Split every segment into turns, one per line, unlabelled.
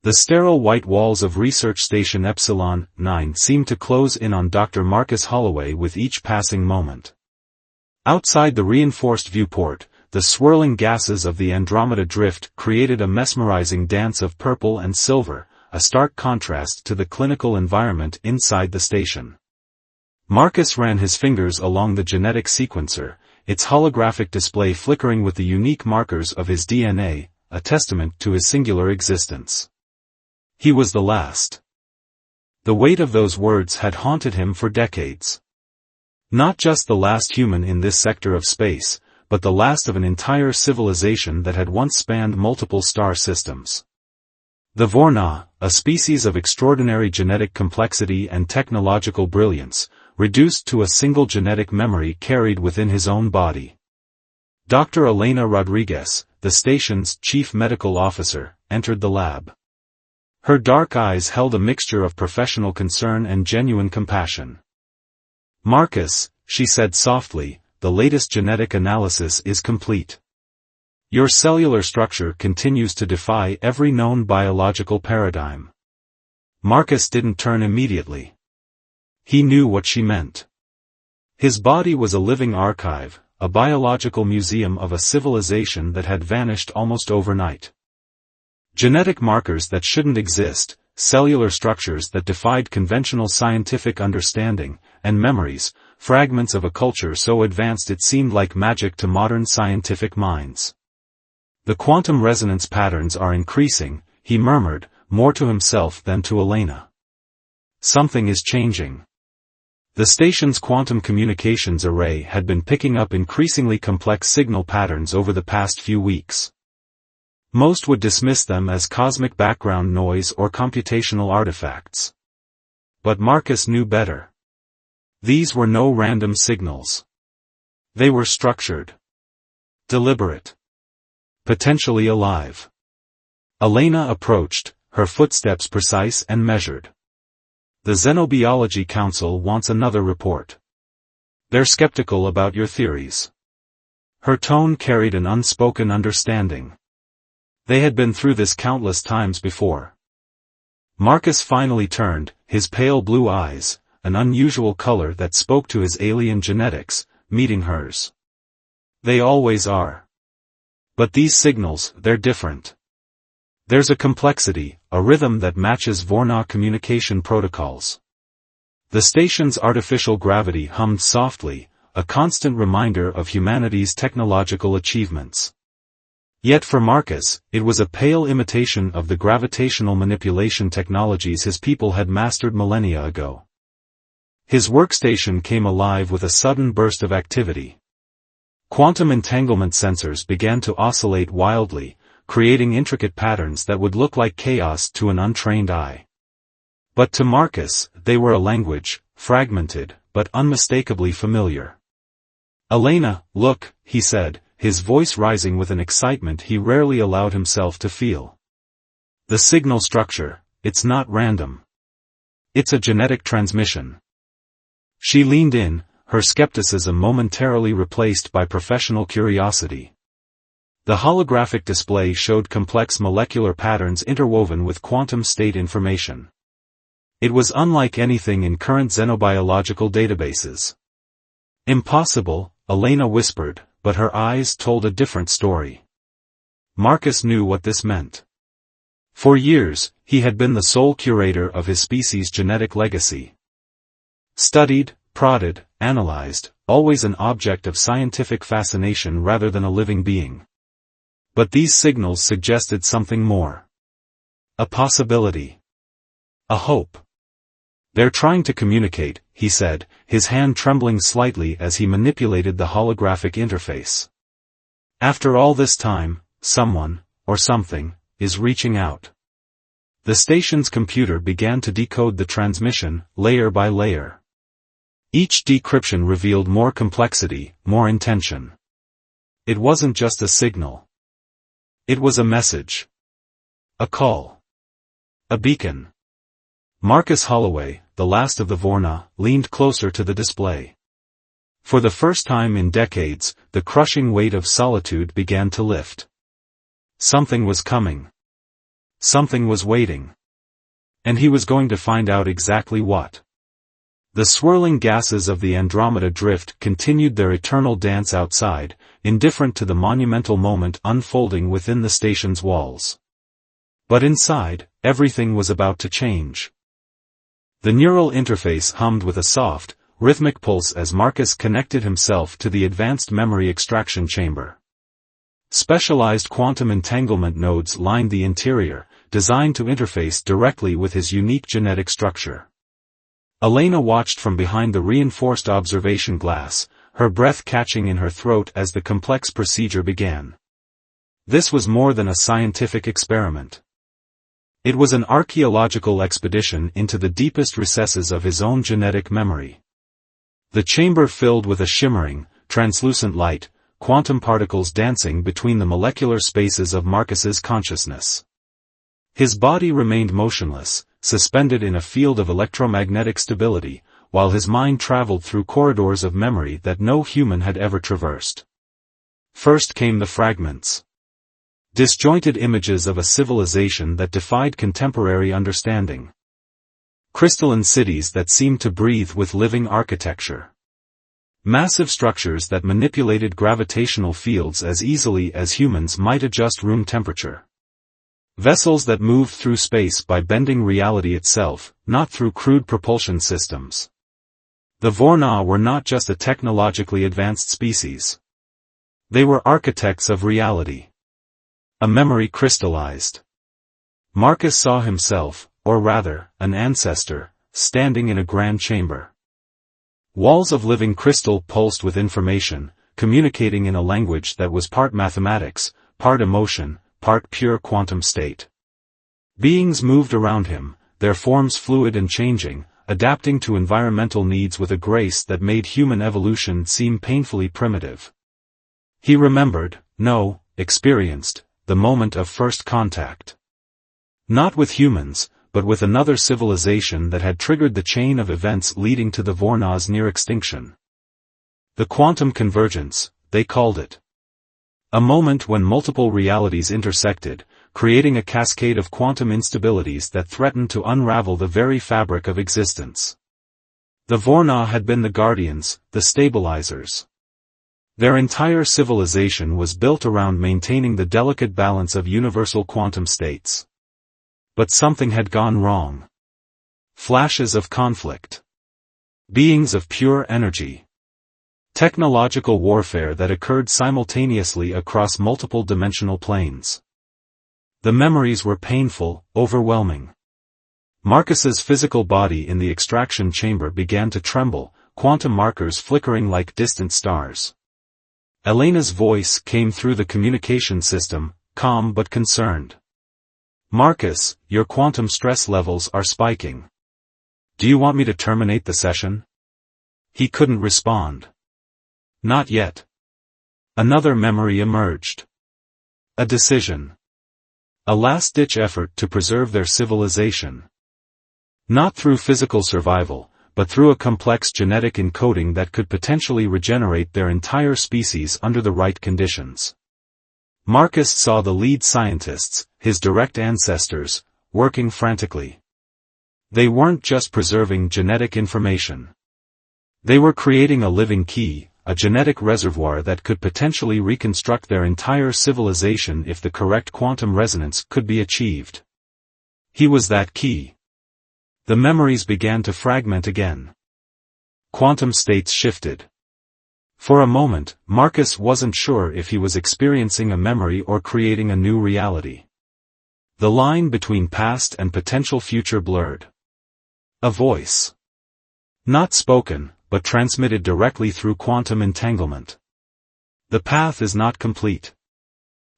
The sterile white walls of Research Station Epsilon 9 seemed to close in on Dr. Marcus Holloway with each passing moment. Outside the reinforced viewport, the swirling gases of the Andromeda Drift created a mesmerizing dance of purple and silver, a stark contrast to the clinical environment inside the station. Marcus ran his fingers along the genetic sequencer, its holographic display flickering with the unique markers of his DNA, a testament to his singular existence. He was the last. The weight of those words had haunted him for decades. Not just the last human in this sector of space, but the last of an entire civilization that had once spanned multiple star systems. The Vorna, a species of extraordinary genetic complexity and technological brilliance, reduced to a single genetic memory carried within his own body. Dr. Elena Rodriguez, the station's chief medical officer, entered the lab. Her dark eyes held a mixture of professional concern and genuine compassion. "Marcus," she said softly, "the latest genetic analysis is complete. Your cellular structure continues to defy every known biological paradigm." Marcus didn't turn immediately. He knew what she meant. His body was a living archive, a biological museum of a civilization that had vanished almost overnight. Genetic markers that shouldn't exist, cellular structures that defied conventional scientific understanding, and memories, fragments of a culture so advanced it seemed like magic to modern scientific minds. "The quantum resonance patterns are increasing," he murmured, more to himself than to Elena. "Something is changing." The station's quantum communications array had been picking up increasingly complex signal patterns over the past few weeks. Most would dismiss them as cosmic background noise or computational artifacts. But Marcus knew better. These were no random signals. They were structured, deliberate, potentially alive. Elena approached, her footsteps precise and measured. "The Xenobiology Council wants another report. They're skeptical about your theories." Her tone carried an unspoken understanding. They had been through this countless times before. Marcus finally turned, his pale blue eyes, an unusual color that spoke to his alien genetics, meeting hers. "They always are. But these signals, they're different. There's a complexity, a rhythm that matches Vorna communication protocols." The station's artificial gravity hummed softly, a constant reminder of humanity's technological achievements. Yet for Marcus, it was a pale imitation of the gravitational manipulation technologies his people had mastered millennia ago. His workstation came alive with a sudden burst of activity. Quantum entanglement sensors began to oscillate wildly, creating intricate patterns that would look like chaos to an untrained eye. But to Marcus, they were a language, fragmented, but unmistakably familiar. "Elena, look," he said, his voice rising with an excitement he rarely allowed himself to feel. "The signal structure, it's not random. It's a genetic transmission." She leaned in, her skepticism momentarily replaced by professional curiosity. The holographic display showed complex molecular patterns interwoven with quantum state information. It was unlike anything in current xenobiological databases. "Impossible," Elena whispered, but her eyes told a different story. Marcus knew what this meant. For years, he had been the sole curator of his species' genetic legacy. Studied, prodded, analyzed, always an object of scientific fascination rather than a living being. But these signals suggested something more. A possibility. A hope. "They're trying to communicate," he said, his hand trembling slightly as he manipulated the holographic interface. "After all this time, someone, or something, is reaching out." The station's computer began to decode the transmission, layer by layer. Each decryption revealed more complexity, more intention. It wasn't just a signal. It was a message. A call. A beacon. Marcus Holloway, the last of the Vorna, leaned closer to the display. For the first time in decades, the crushing weight of solitude began to lift. Something was coming. Something was waiting. And he was going to find out exactly what. The swirling gases of the Andromeda Drift continued their eternal dance outside, indifferent to the monumental moment unfolding within the station's walls. But inside, everything was about to change. The neural interface hummed with a soft, rhythmic pulse as Marcus connected himself to the advanced memory extraction chamber. Specialized quantum entanglement nodes lined the interior, designed to interface directly with his unique genetic structure. Elena watched from behind the reinforced observation glass, her breath catching in her throat as the complex procedure began. This was more than a scientific experiment. It was an archaeological expedition into the deepest recesses of his own genetic memory. The chamber filled with a shimmering, translucent light, quantum particles dancing between the molecular spaces of Marcus's consciousness. His body remained motionless, suspended in a field of electromagnetic stability, while his mind traveled through corridors of memory that no human had ever traversed. First came the fragments. Disjointed images of a civilization that defied contemporary understanding. Crystalline cities that seemed to breathe with living architecture. Massive structures that manipulated gravitational fields as easily as humans might adjust room temperature. Vessels that moved through space by bending reality itself, not through crude propulsion systems. The Vorna were not just a technologically advanced species. They were architects of reality. A memory crystallized. Marcus saw himself, or rather, an ancestor, standing in a grand chamber. Walls of living crystal pulsed with information, communicating in a language that was part mathematics, part emotion, part pure quantum state. Beings moved around him, their forms fluid and changing, adapting to environmental needs with a grace that made human evolution seem painfully primitive. He remembered, experienced, the moment of first contact. Not with humans, but with another civilization that had triggered the chain of events leading to the Vorna's near extinction. The quantum convergence, they called it. A moment when multiple realities intersected, creating a cascade of quantum instabilities that threatened to unravel the very fabric of existence. The Vorna had been the guardians, the stabilizers. Their entire civilization was built around maintaining the delicate balance of universal quantum states. But something had gone wrong. Flashes of conflict. Beings of pure energy. Technological warfare that occurred simultaneously across multiple dimensional planes. The memories were painful, overwhelming. Marcus's physical body in the extraction chamber began to tremble, quantum markers flickering like distant stars. Elena's voice came through the communication system, calm but concerned. "Marcus, your quantum stress levels are spiking. Do you want me to terminate the session?" He couldn't respond. Not yet. Another memory emerged. A decision. A last-ditch effort to preserve their civilization. Not through physical survival, but through a complex genetic encoding that could potentially regenerate their entire species under the right conditions. Marcus saw the lead scientists, his direct ancestors, working frantically. They weren't just preserving genetic information. They were creating a living key, a genetic reservoir that could potentially reconstruct their entire civilization if the correct quantum resonance could be achieved. He was that key. The memories began to fragment again. Quantum states shifted. For a moment, Marcus wasn't sure if he was experiencing a memory or creating a new reality. The line between past and potential future blurred. A voice. Not spoken, but transmitted directly through quantum entanglement. The path is not complete.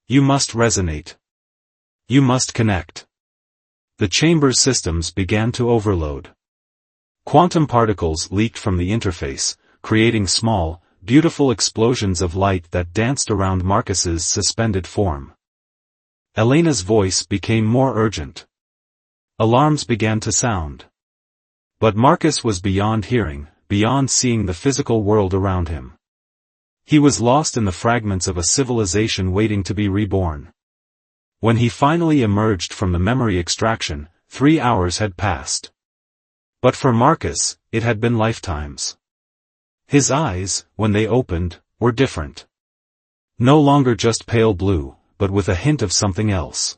You must resonate. You must connect. The chamber's systems began to overload. Quantum particles leaked from the interface, creating small, beautiful explosions of light that danced around Marcus's suspended form. Elena's voice became more urgent. Alarms began to sound. But Marcus was beyond hearing, beyond seeing the physical world around him. He was lost in the fragments of a civilization waiting to be reborn. When he finally emerged from the memory extraction, 3 hours had passed. But for Marcus, it had been lifetimes. His eyes, when they opened, were different. No longer just pale blue, but with a hint of something else.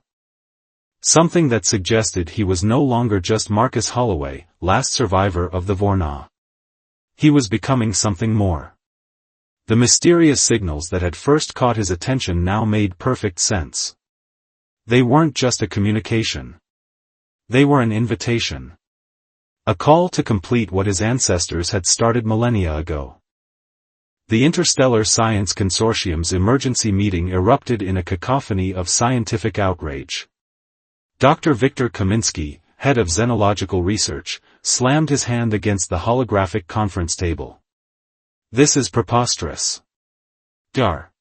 Something that suggested he was no longer just Marcus Holloway, last survivor of the Vorna. He was becoming something more. The mysterious signals that had first caught his attention now made perfect sense. They weren't just a communication. They were an invitation. A call to complete what his ancestors had started millennia ago. The Interstellar Science Consortium's emergency meeting erupted in a cacophony of scientific outrage. Dr. Viktor Kaminsky, head of xenological research, slammed his hand against the holographic conference table. This is preposterous. Dr.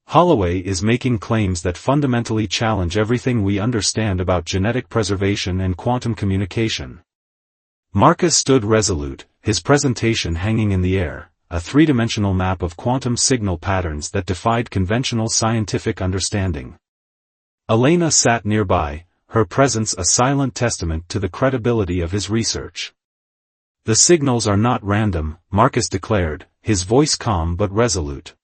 Holloway is making claims that fundamentally challenge everything we understand about genetic preservation and quantum communication. Marcus stood resolute, his presentation hanging in the air, a three-dimensional map of quantum signal patterns that defied conventional scientific understanding. Elena sat nearby, her presence a silent testament to the credibility of his research. The signals are not random, Marcus declared, his voice calm but resolute.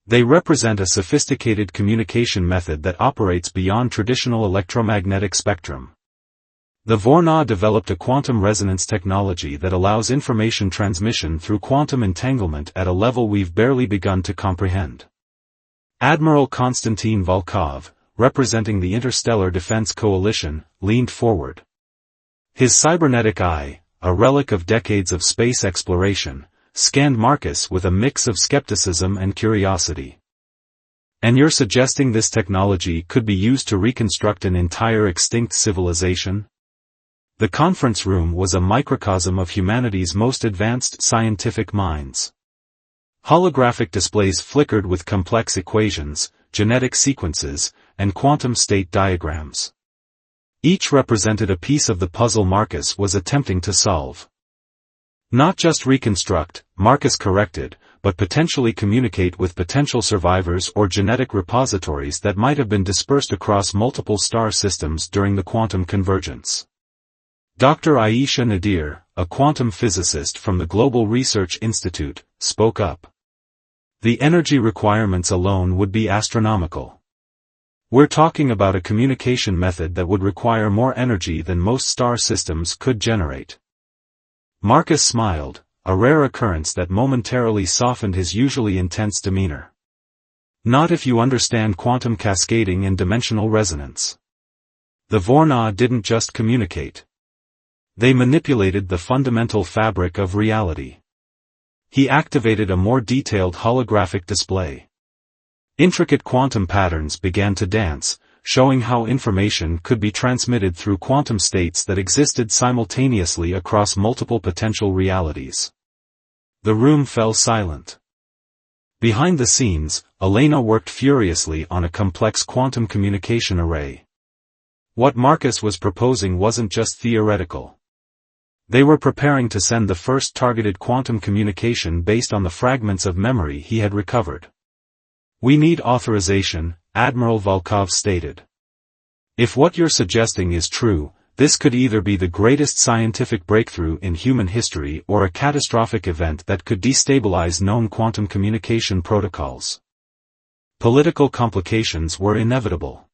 They represent a sophisticated communication method that operates beyond traditional electromagnetic spectrum. The Vorna developed a quantum resonance technology that allows information transmission through quantum entanglement at a level we've barely begun to comprehend. Admiral Konstantin Volkov, representing the Interstellar Defense Coalition, leaned forward. His cybernetic eye, a relic of decades of space exploration, scanned Marcus with a mix of skepticism and curiosity. And you're suggesting this technology could be used to reconstruct an entire extinct civilization? The conference room was a microcosm of humanity's most advanced scientific minds. Holographic displays flickered with complex equations, genetic sequences, and quantum state diagrams. Each represented a piece of the puzzle Marcus was attempting to solve. Not just reconstruct, Marcus corrected, but potentially communicate with potential survivors or genetic repositories that might have been dispersed across multiple star systems during the quantum convergence. Dr. Aisha Nadir, a quantum physicist from the Global Research Institute, spoke up. The energy requirements alone would be astronomical. We're talking about a communication method that would require more energy than most star systems could generate. Marcus smiled, a rare occurrence that momentarily softened his usually intense demeanor. Not if you understand quantum cascading and dimensional resonance. The Vorna didn't just communicate. They manipulated the fundamental fabric of reality. He activated a more detailed holographic display. Intricate quantum patterns began to dance, showing how information could be transmitted through quantum states that existed simultaneously across multiple potential realities. The room fell silent. Behind the scenes, Elena worked furiously on a complex quantum communication array. What Marcus was proposing wasn't just theoretical. They were preparing to send the first targeted quantum communication based on the fragments of memory he had recovered. We need authorization, Admiral Volkov stated. If what you're suggesting is true, this could either be the greatest scientific breakthrough in human history or a catastrophic event that could destabilize known quantum communication protocols. Political complications were inevitable.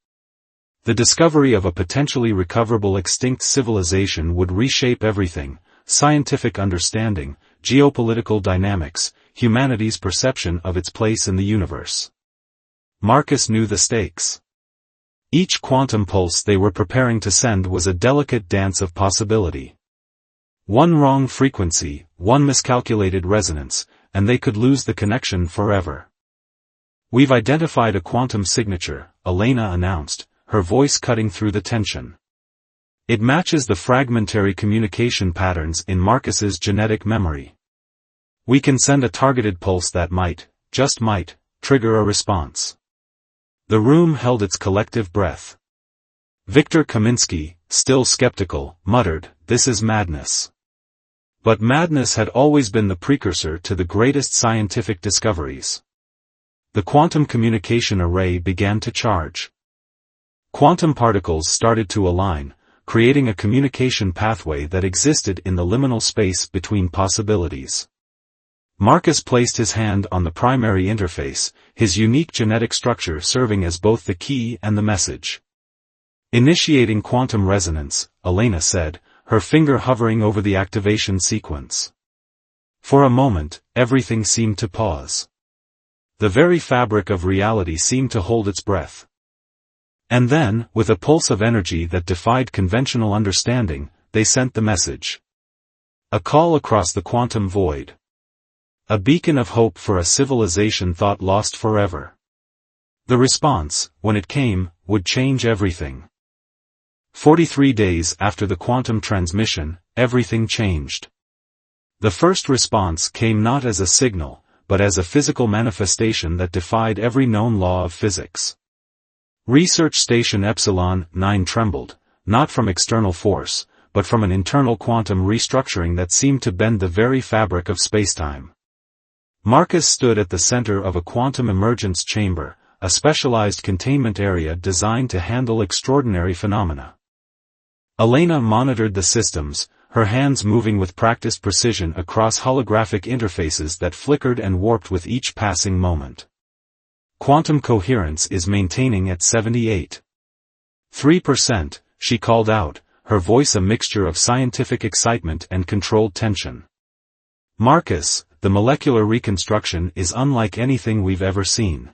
The discovery of a potentially recoverable extinct civilization would reshape everything: scientific understanding, geopolitical dynamics, humanity's perception of its place in the universe. Marcus knew the stakes. Each quantum pulse they were preparing to send was a delicate dance of possibility. One wrong frequency, one miscalculated resonance, and they could lose the connection forever. We've identified a quantum signature, Elena announced, her voice cutting through the tension. It matches the fragmentary communication patterns in Marcus's genetic memory. We can send a targeted pulse that might, just might, trigger a response. The room held its collective breath. Viktor Kaminsky, still skeptical, muttered, "This is madness." But madness had always been the precursor to the greatest scientific discoveries. The quantum communication array began to charge. Quantum particles started to align, creating a communication pathway that existed in the liminal space between possibilities. Marcus placed his hand on the primary interface, his unique genetic structure serving as both the key and the message. Initiating quantum resonance, Elena said, her finger hovering over the activation sequence. For a moment, everything seemed to pause. The very fabric of reality seemed to hold its breath. And then, with a pulse of energy that defied conventional understanding, they sent the message. A call across the quantum void. A beacon of hope for a civilization thought lost forever. The response, when it came, would change everything. 43 days after the quantum transmission, everything changed. The first response came not as a signal, but as a physical manifestation that defied every known law of physics. Research Station Epsilon 9 trembled, not from external force, but from an internal quantum restructuring that seemed to bend the very fabric of spacetime. Marcus stood at the center of a quantum emergence chamber, a specialized containment area designed to handle extraordinary phenomena. Elena monitored the systems, her hands moving with practiced precision across holographic interfaces that flickered and warped with each passing moment. Quantum coherence is maintaining at 78.3%, she called out, her voice a mixture of scientific excitement and controlled tension. Marcus, the molecular reconstruction is unlike anything we've ever seen.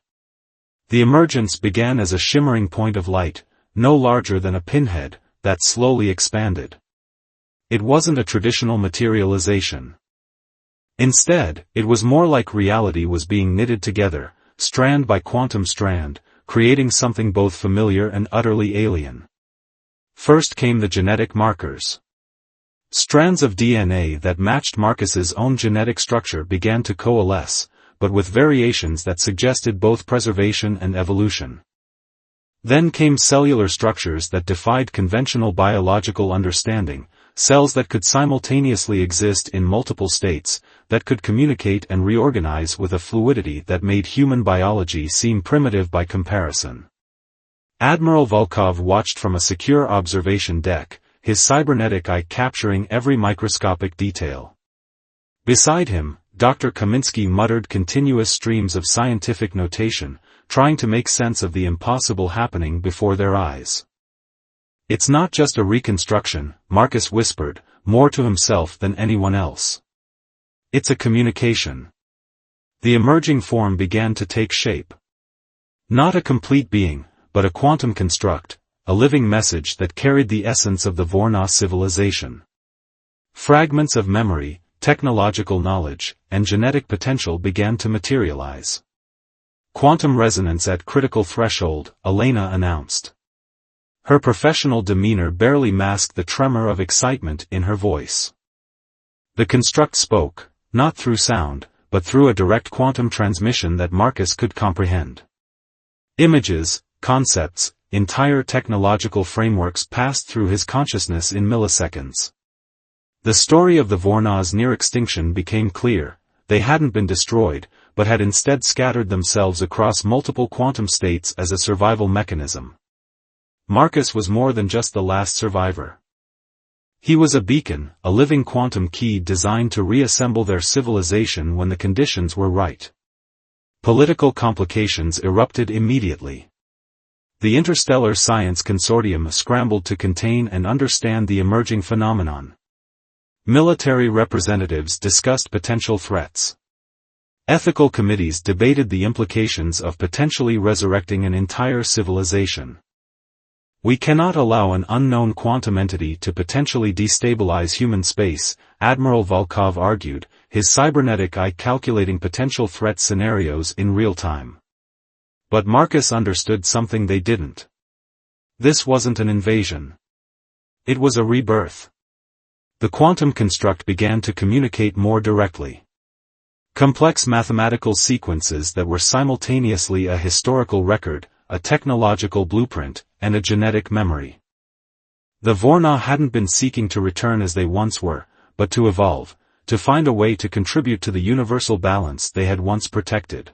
The emergence began as a shimmering point of light, no larger than a pinhead, that slowly expanded. It wasn't a traditional materialization. Instead, it was more like reality was being knitted together, strand by quantum strand, creating something both familiar and utterly alien. First came the genetic markers. Strands of DNA that matched Marcus's own genetic structure began to coalesce, but with variations that suggested both preservation and evolution. Then came cellular structures that defied conventional biological understanding, cells that could simultaneously exist in multiple states, that could communicate and reorganize with a fluidity that made human biology seem primitive by comparison. Admiral Volkov watched from a secure observation deck, his cybernetic eye capturing every microscopic detail. Beside him, Dr. Kaminsky muttered continuous streams of scientific notation, trying to make sense of the impossible happening before their eyes. It's not just a reconstruction, Marcus whispered, more to himself than anyone else. It's a communication. The emerging form began to take shape. Not a complete being, but a quantum construct, a living message that carried the essence of the Vorna civilization. Fragments of memory, technological knowledge, and genetic potential began to materialize. Quantum resonance at critical threshold, Elena announced. Her professional demeanor barely masked the tremor of excitement in her voice. The construct spoke, not through sound, but through a direct quantum transmission that Marcus could comprehend. Images, concepts, entire technological frameworks passed through his consciousness in milliseconds. The story of the Vorna's near extinction became clear. They hadn't been destroyed, but had instead scattered themselves across multiple quantum states as a survival mechanism. Marcus was more than just the last survivor. He was a beacon, a living quantum key designed to reassemble their civilization when the conditions were right. Political complications erupted immediately. The Interstellar Science Consortium scrambled to contain and understand the emerging phenomenon. Military representatives discussed potential threats. Ethical committees debated the implications of potentially resurrecting an entire civilization. We cannot allow an unknown quantum entity to potentially destabilize human space, Admiral Volkov argued, his cybernetic eye calculating potential threat scenarios in real time. But Marcus understood something they didn't. This wasn't an invasion. It was a rebirth. The quantum construct began to communicate more directly. Complex mathematical sequences that were simultaneously a historical record, a technological blueprint, and a genetic memory. The Vorna hadn't been seeking to return as they once were, but to evolve, to find a way to contribute to the universal balance they had once protected.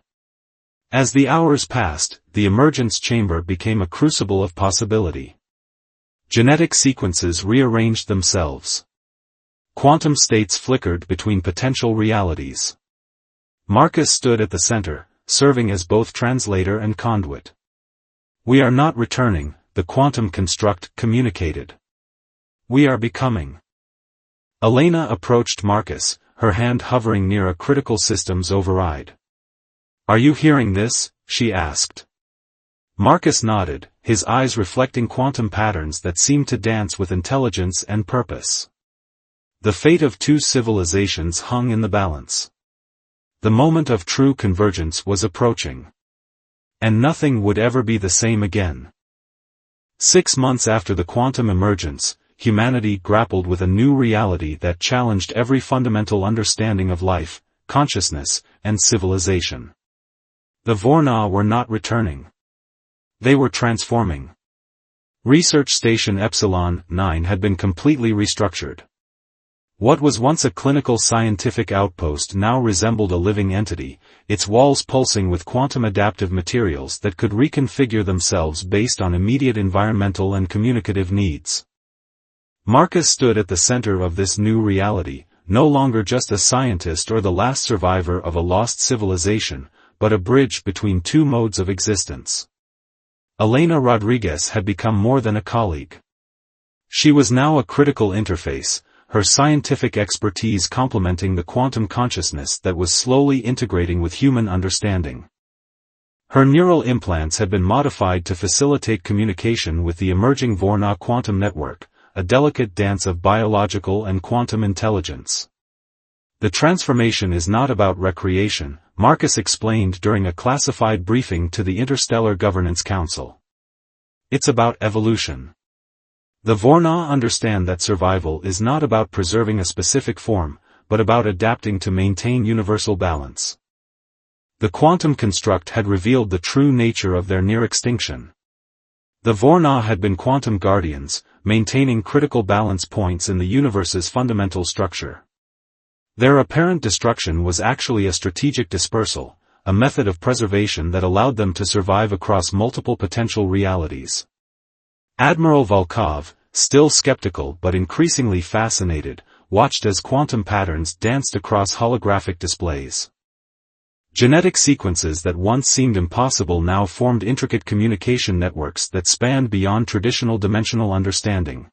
As the hours passed, the emergence chamber became a crucible of possibility. Genetic sequences rearranged themselves. Quantum states flickered between potential realities. Marcus stood at the center, serving as both translator and conduit. "We are not returning," the quantum construct communicated. "We are becoming." Elena approached Marcus, her hand hovering near a critical systems override. "Are you hearing this?" she asked. Marcus nodded, his eyes reflecting quantum patterns that seemed to dance with intelligence and purpose. The fate of two civilizations hung in the balance. The moment of true convergence was approaching. And nothing would ever be the same again. 6 months after the quantum emergence, humanity grappled with a new reality that challenged every fundamental understanding of life, consciousness, and civilization. The Vorna were not returning. They were transforming. Research Station Epsilon 9 had been completely restructured. What was once a clinical scientific outpost now resembled a living entity, its walls pulsing with quantum-adaptive materials that could reconfigure themselves based on immediate environmental and communicative needs. Marcus stood at the center of this new reality, no longer just a scientist or the last survivor of a lost civilization, but a bridge between two modes of existence. Elena Rodriguez had become more than a colleague. She was now a critical interface, her scientific expertise complementing the quantum consciousness that was slowly integrating with human understanding. Her neural implants had been modified to facilitate communication with the emerging Vorna quantum network, a delicate dance of biological and quantum intelligence. "The transformation is not about recreation," Marcus explained during a classified briefing to the Interstellar Governance Council. "It's about evolution. The Vorna understand that survival is not about preserving a specific form, but about adapting to maintain universal balance." The quantum construct had revealed the true nature of their near extinction. The Vorna had been quantum guardians, maintaining critical balance points in the universe's fundamental structure. Their apparent destruction was actually a strategic dispersal, a method of preservation that allowed them to survive across multiple potential realities. Admiral Volkov, still skeptical but increasingly fascinated, watched as quantum patterns danced across holographic displays. Genetic sequences that once seemed impossible now formed intricate communication networks that spanned beyond traditional dimensional understanding.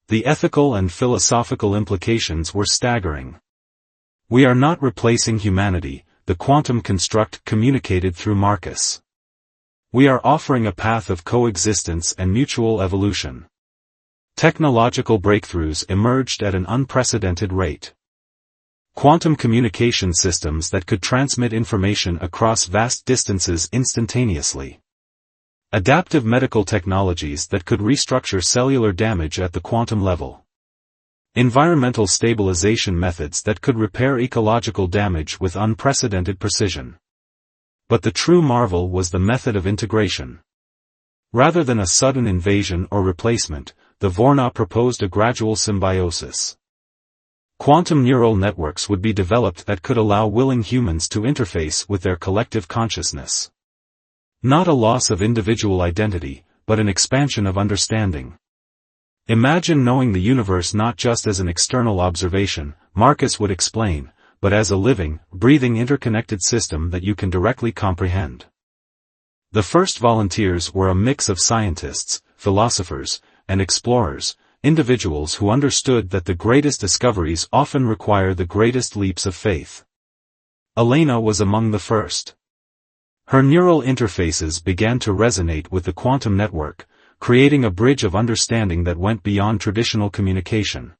The ethical and philosophical implications were staggering. "We are not replacing humanity," the quantum construct communicated through Marcus. "We are offering a path of coexistence and mutual evolution." Technological breakthroughs emerged at an unprecedented rate. Quantum communication systems that could transmit information across vast distances instantaneously. Adaptive medical technologies that could restructure cellular damage at the quantum level. Environmental stabilization methods that could repair ecological damage with unprecedented precision. But the true marvel was the method of integration. Rather than a sudden invasion or replacement, the Vorna proposed a gradual symbiosis. Quantum neural networks would be developed that could allow willing humans to interface with their collective consciousness. Not a loss of individual identity, but an expansion of understanding. "Imagine knowing the universe not just as an external observation," Marcus would explain, "but as a living, breathing interconnected system that you can directly comprehend." The first volunteers were a mix of scientists, philosophers, and explorers, individuals who understood that the greatest discoveries often require the greatest leaps of faith. Elena was among the first. Her neural interfaces began to resonate with the quantum network, creating a bridge of understanding that went beyond traditional communication.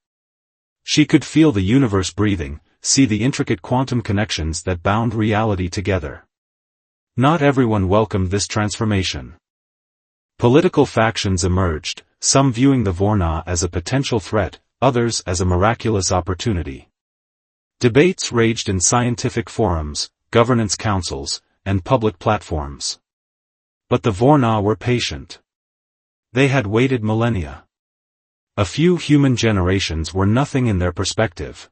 She could feel the universe breathing, see the intricate quantum connections that bound reality together. Not everyone welcomed this transformation. Political factions emerged, some viewing the Vorna as a potential threat, others as a miraculous opportunity. Debates raged in scientific forums, governance councils, and public platforms. But the Vorna were patient. They had waited millennia. A few human generations were nothing in their perspective.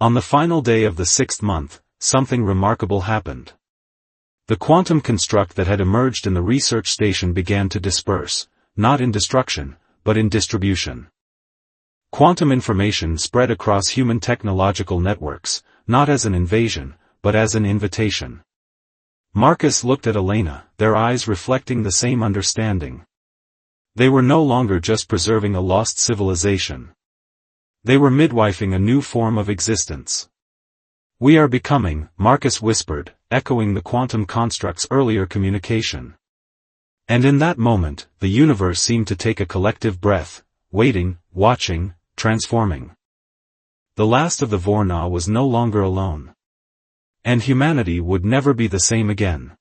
On the final day of the 6th month, something remarkable happened. The quantum construct that had emerged in the research station began to disperse, not in destruction, but in distribution. Quantum information spread across human technological networks, not as an invasion, but as an invitation. Marcus looked at Elena, their eyes reflecting the same understanding. They were no longer just preserving a lost civilization. They were midwifing a new form of existence. "We are becoming," Marcus whispered, echoing the quantum construct's earlier communication. And in that moment, the universe seemed to take a collective breath, waiting, watching, transforming. The last of the Vorna was no longer alone. And humanity would never be the same again.